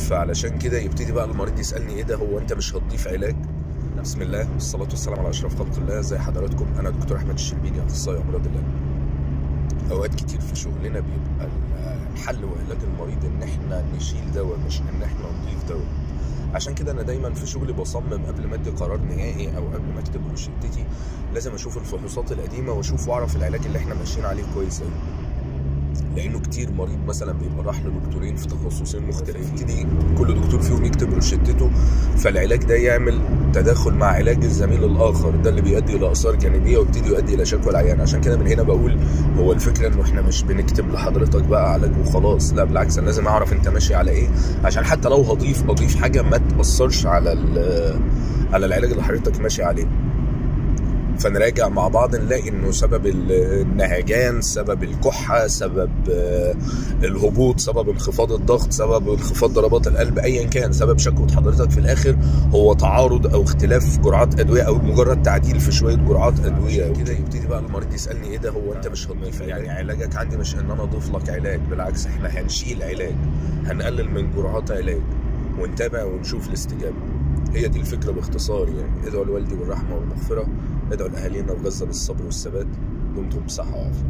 فعلشان كده يبتدي بقى المريض يسالني ايه ده، هو انت مش هتضيف علاج؟ بسم الله والصلاه والسلام على اشرف خلق الله. ازي حضراتكم؟ انا دكتور احمد الشربيني، اخصائي امراض القلب. اوقات كتير في شغلنا بيبقى الحل وعلاج المريض ان احنا نشيل دواء، مش ان احنا نضيف دواء. عشان كده انا دايما في شغلي بصمم قبل ما ادي قرار نهائي او قبل ما اكتب روشتتي لازم اشوف الفحوصات القديمه واشوف واعرف العلاج اللي احنا ماشيين عليه كويس قوي. لانه كتير مريض مثلا بيبقى راح لدكتورين في تخصصين مختلفين، يبتدي كل دكتور فيهم يكتب روشتته، فالعلاج ده يعمل تداخل مع علاج الزميل الاخر، ده اللي بيؤدي الى اثار جانبيه ويبتدي يؤدي الى شكوى العيان. عشان كده من هنا بقول هو الفكره انه احنا مش بنكتب لحضرتك بقى علاج وخلاص، لا بالعكس، انا لازم اعرف انت ماشي على ايه، عشان حتى لو اضيف حاجه ما تاثرش على العلاج اللي حضرتك ماشي عليه. فنراجع مع بعض نلاقي انه سبب النهجان، سبب الكحه، سبب الهبوط، سبب انخفاض الضغط، سبب انخفاض ضربات القلب، ايا كان سبب شكوى حضرتك في الاخر هو تعارض او اختلاف جرعات ادويه او مجرد تعديل في شويه جرعات ادويه. كده يبتدي بقى المريض يسالني ايه ده، هو انت مش هتضيف يعني علاجك عندي مش ان انا اضيف لك علاج، بالعكس احنا هنشيل علاج، هنقلل من جرعات علاج ونتابع ونشوف الاستجابه. هي دي الفكره باختصار يعني. ادعوا لوالدي بالرحمه والمغفره، ادعوا لاهالينا في غزه بالصبر والثبات. دمتم بصحه وعافيه.